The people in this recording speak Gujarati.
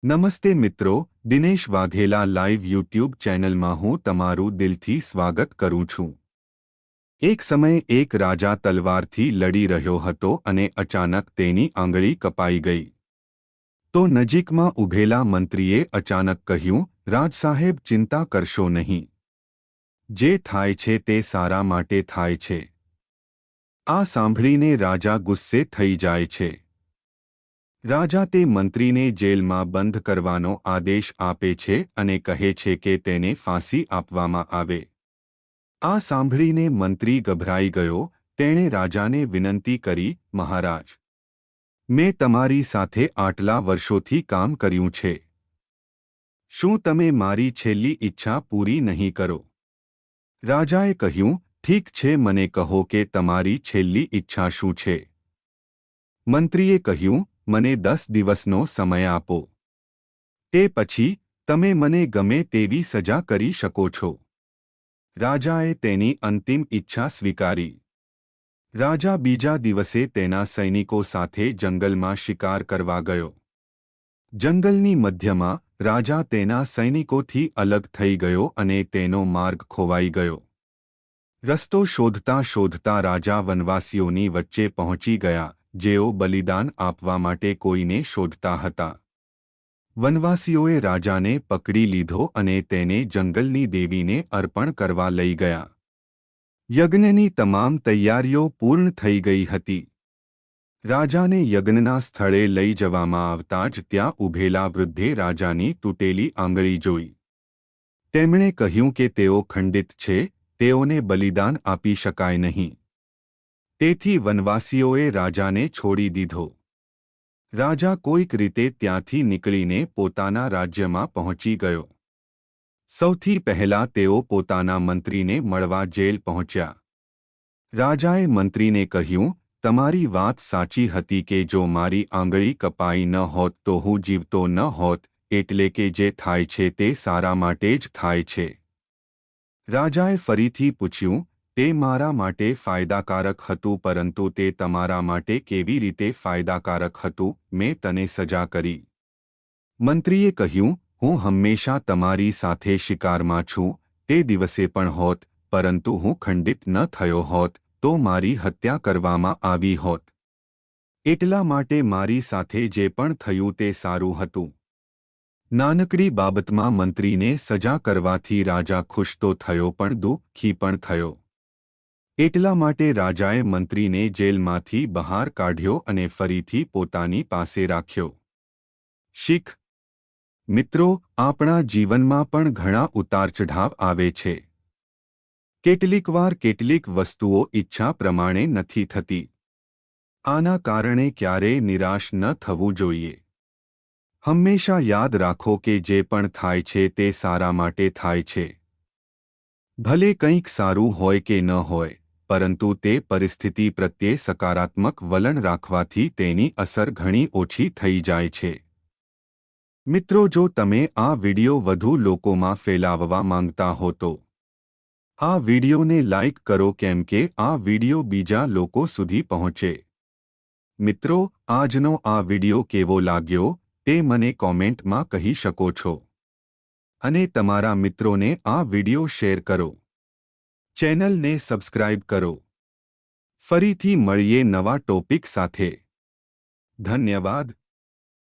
નમસ્તે મિત્રો, દિનેશ વાઘેલા લાઈવ યુટ્યુબ ચેનલમાં હું તમારું દિલથી સ્વાગત કરું છું। એક સમયે એક રાજા તલવારથી લડી રહ્યો હતો અને અચાનક તેની આંગળી કપાઈ ગઈ। તો નજીકમાં ઊભેલા મંત્રીએ અચાનક કહ્યું, રાજસાહેબ ચિંતા કરશો નહીં। જે થાય છે તે સારા માટે થાય છે। આ સાંભળીને રાજા ગુસ્સે થઈ જાય છે। રાજા તે મંત્રીને જેલમાં બંધ કરવાનો આદેશ આપે છે અને કહે છે કે તેને ફાંસી આપવામાં આવે। આ સાંભળીને મંત્રી ગભરાઈ ગયો। તેણે રાજાને વિનંતી કરી, મહારાજ, મેં તમારી સાથે આટલા વર્ષોથી કામ કર્યું છે। શું તમે મારી છેલ્લી ઈચ્છા પૂરી નહીં કરો? રાજાએ કહ્યું, ઠીક છે, મને કહો કે તમારી છેલ્લી ઈચ્છા શું છે? મંત્રીએ કહ્યું, મને 10 દિવસનો સમય આપો। તે પછી તમે મને ગમે તેવી સજા કરી શકો છો। રાજાએ તેની અંતિમ ઈચ્છા સ્વીકારી। રાજા બીજા દિવસે તેના સૈનિકો સાથે જંગલમાં શિકાર કરવા ગયો। જંગલની મધ્યમાં રાજા તેના સૈનિકોથી અલગ થઈ ગયો અને તેનો માર્ગ ખોવાઈ ગયો। રસ્તો શોધતા શોધતા રાજા વનવાસીઓની વચ્ચે પહોંચી ગયા, જેઓ બલિદાન આપવા માટે કોઈને શોધતા હતા। વનવાસીઓએ રાજાને પકડી લીધો અને તેને જંગલની દેવીને અર્પણ કરવા લઈ ગયા। યજ્ઞની તમામ તૈયારીઓ પૂર્ણ થઈ ગઈ હતી। રાજાને યજ્ઞના સ્થળે લઈ જવામાં આવતા જ ત્યાં ઊભેલા વૃદ્ધે રાજાની તૂટેલી આંગળી જોઈ। તેમણે કહ્યું કે તેઓ ખંડિત છે, તેઓને બલિદાન આપી શકાય નહીં। તેથી વનવાસીઓએ રાજાને છોડી દીધો। રાજા કોઈક રીતે ત્યાંથી નીકળીને પોતાના રાજ્યમાં પહોંચી ગયો। સૌથી પહેલા તેઓ પોતાના મંત્રીને મળવા જેલ પહોંચ્યા। રાજાએ મંત્રીને કહ્યું, તમારી વાત સાચી હતી કે જો મારી આંગળી કપાઈ ન હોત તો હું જીવતો ન હોત, એટલે કે જે થાય છે તે સારા માટે જ થાય છે। રાજાએ ફરીથી પૂછ્યું, તે મારા માટે ફાયદાકારક હતું, પરંતુ તે તમારા માટે કેવી રીતે ફાયદાકારક હતું? મેં તને સજા કરી। મંત્રીએ કહ્યું, હું હંમેશા તમારી સાથે શિકારમાં છું। તે દિવસે પણ હોત, પરંતુ હું ખંડિત ન થયો હોત તો મારી હત્યા કરવામાં આવી હોત। એટલા માટે મારી સાથે જે પણ થયું તે સારું હતું। નાનકડી બાબતમાં મંત્રીને સજા કરવાથી રાજા ખુશ તો થયો પણ દુઃખી પણ થયો। એટલા માટે રાજાએ મંત્રીને જેલમાંથી બહાર કાઢ્યો અને ફરીથી પોતાની પાસે રાખ્યો। શીખ મિત્રો, આપણા જીવનમાં પણ ઘણા ઉતારચઢાવ આવે છે। કેટલીકવાર કેટલીક વસ્તુઓ ઈચ્છા પ્રમાણે નથી થતી। આના કારણે ક્યારેય નિરાશ ન થવું જોઈએ। હંમેશા યાદ રાખો કે જે પણ થાય છે તે સારા માટે થાય છે। ભલે કંઈક સારું હોય કે ન હોય, પરંતુ તે પરિસ્થિતિ પ્રત્યે સકારાત્મક વલણ રાખવાથી તેની અસર ઘણી ઓછી થઈ જાય છે। મિત્રો, જો તમે આ વિડિયો વધુ લોકોમાં ફેલાવવા માંગતા હો તો આ વિડિયોને લાઈક કરો, કેમ કે આ વિડિયો બીજા લોકો સુધી પહોંચે। મિત્રો, આજનો આ વિડિયો કેવો લાગ્યો તે મને કોમેન્ટમાં કહી શકો છો અને તમારા મિત્રોને આ વિડિયો શેર કરો। ચેનલને સબસ્ક્રાઇબ કરો। ફરીથી મળીએ નવા ટોપિક સાથે। ધન્યવાદ।